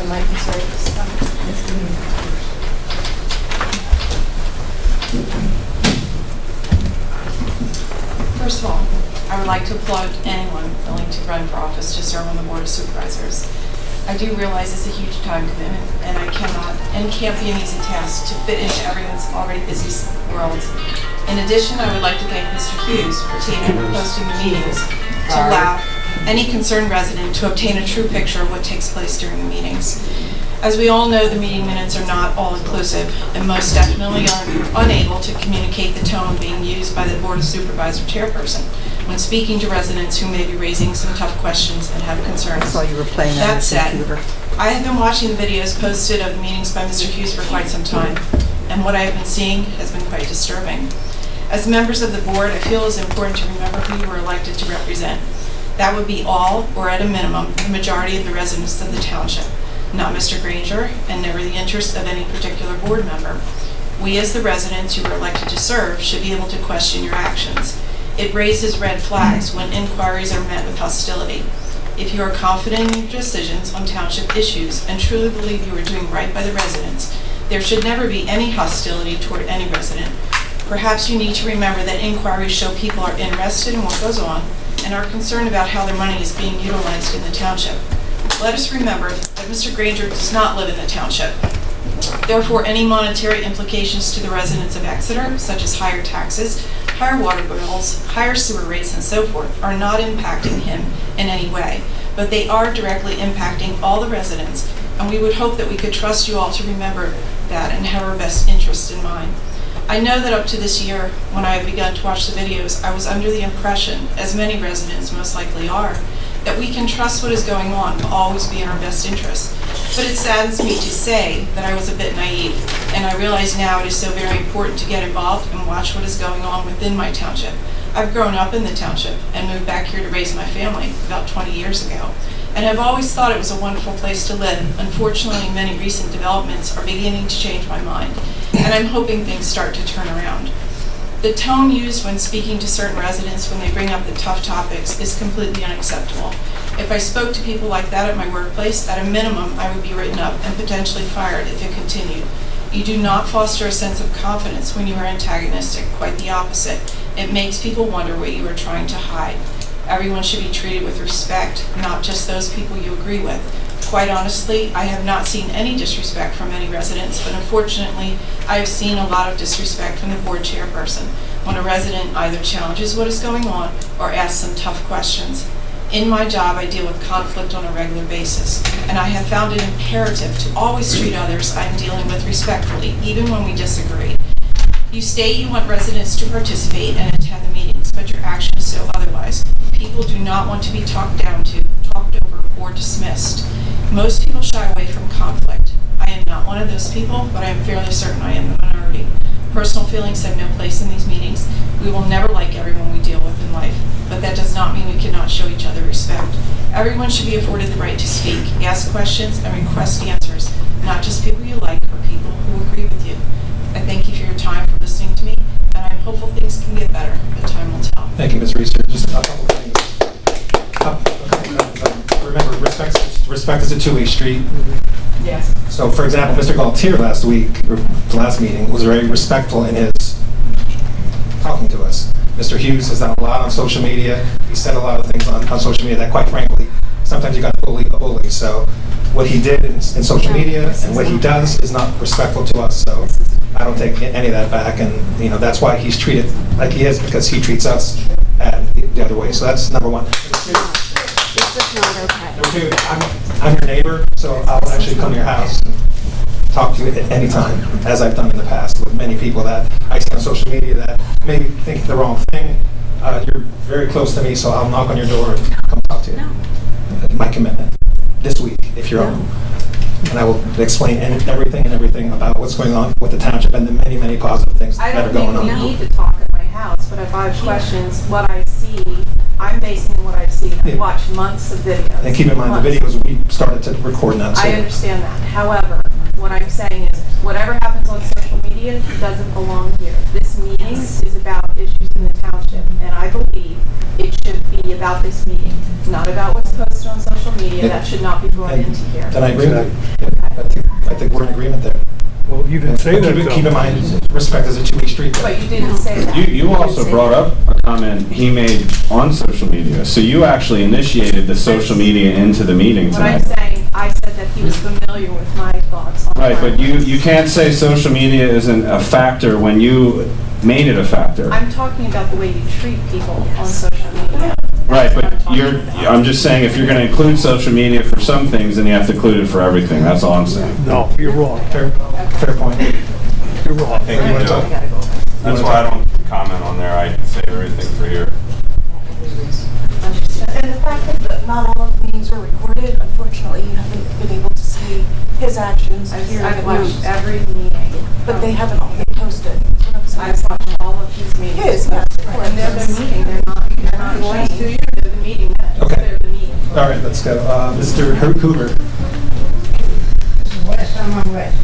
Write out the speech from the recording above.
the mic, I'm sorry. First of all, I would like to applaud anyone willing to run for office to serve on the Board of Supervisors. I do realize it's a huge time commitment, and I cannot and can't be an easy task to fit into everyone's already busy world. In addition, I would like to thank Mr. Hughes for taking and posting the meetings to allow any concerned resident to obtain a true picture of what takes place during the meetings. As we all know, the meeting minutes are not all-inclusive and most definitely are unable to communicate the tone being used by the Board of Supervisor chairperson when speaking to residents who may be raising some tough questions and have concerns. I saw you were playing on That the said, computer. I have been watching the videos posted of the meetings by Mr. Hughes for quite some time, and what I have been seeing has been quite disturbing. As members of the board, I feel it is important to remember who you were elected to represent. That would be all, or at a minimum, the majority of the residents of the township, not Mr. Granger, and never the interest of any particular board member. We, as the residents who were elected to serve, should be able to question your actions. It raises red flags when inquiries are met with hostility. If you are confident in your decisions on township issues and truly believe you are doing right by the residents, there should never be any hostility toward any resident. Perhaps you need to remember that inquiries show people are interested in what goes on and are concerned about how their money is being utilized in the township. Let us remember that Mr. Granger does not live in the township. Therefore, any monetary implications to the residents of Exeter, such as higher taxes, higher water bills, higher sewer rates, and so forth, are not impacting him in any way, but they are directly impacting all the residents, and we would hope that we could trust you all to remember that and have our best interest in mind. I know that up to this year, when I have begun to watch the videos, I was under the impression, as many residents most likely are, that we can trust what is going on will always be in our best interest. But it saddens me to say that I was a bit naive, and I realize now it is so very important to get involved and watch what is going on within my township. I've grown up in the township and moved back here to raise my family about 20 years ago, and have always thought it was a wonderful place to live. Unfortunately, many recent developments are beginning to change my mind, and I'm hoping things start to turn around. The tone used when speaking to certain residents when they bring up the tough topics is completely unacceptable. If I spoke to people like that at my workplace, at a minimum, I would be written up and potentially fired if it continued. You do not foster a sense of confidence when you are antagonistic, quite the opposite. It makes people wonder what you are trying to hide. Everyone should be treated with respect, not just those people you agree with. Quite honestly, I have not seen any disrespect from any residents, but unfortunately, I have seen a lot of disrespect from the board chairperson when a resident either challenges what is going on or asks some tough questions. In my job, I deal with conflict on a regular basis, and I have found it imperative to always treat others I am dealing with respectfully, even when we disagree. You state you want residents to participate and attend the meetings, but your actions show otherwise. People do not want to be talked down to, talked over, or dismissed. Most people shy away from conflict. I am not one of those people, but I am fairly certain I am the minority. Personal feelings have no place in these meetings. We will never like everyone we deal with in life, but that does not mean we cannot show each other respect. Everyone should be afforded the right to speak, ask questions, and request answers, not just people you like or people who agree with you. I thank you for your time, for listening to me, and I'm hopeful things can get better, but time will tell. Thank you, Ms. Reeser. Just a couple things. Remember, respect is a two-way street. Yes. So, for example, Mr. Galtier last week, or the last meeting, was very respectful in his talking to us. Mr. Hughes has done a lot on social media. He said a lot of things on social media that, quite frankly, sometimes you got to bully a bully. So what he did in social media and what he does is not respectful to us. So I don't take any of that back. And, you know, that's why he's treated like he is, because he treats us the other way. So that's number one. This is not okay. Number two, I'm your neighbor, so I'll actually come to your house and talk to you at any time, as I've done in the past with many people that I see on social media that maybe think the wrong thing. You're very close to me, so I'll knock on your door and come talk to you. No. My commitment this week, if you're on. And I will explain everything about what's going on with the township and the many, many positive things I that are don't going on. think we need to talk at my house, but if I have questions, what I see, I'm basing on what I've seen. I've watched months of videos. And keep in mind, the videos, we started to record now, so. I understand that. However, what I'm saying is, whatever happens on social media doesn't belong here. This meeting is about issues in the township, and I believe it should be about this meeting, not about what's posted on social media. That should not be brought into here. And I agree with you. I think we're in agreement there. Well, you didn't say But that, keep in though. mind, respect is a two-way street. But you didn't say that. You also brought up a comment he made on social media. So you actually initiated the social media into the meeting What I'm tonight. saying, I said that he was familiar with my thoughts on Right, but that. you can't say social media isn't a factor when you made it a factor. I'm talking about the way you treat people on social media. Right, That's what I'm but talking about. I'm just saying if you're going to include social media for some things, then you have to include it for everything. That's all I'm saying. No, you're wrong. Fair point. You're wrong. You wanna talk? That's why I don't comment on there. I save everything for here. And the fact that not all of the meetings were recorded, unfortunately, you haven't been able to see his actions here. I've watched every meeting. But they haven't all been posted, is what I'm saying. I've watched all of his meetings. His, yes, of course. And they're the meeting, they're not changed. They're the meeting minutes. Okay. They're the meeting. All right, let's go. Mr. Hoover. West, I'm on West.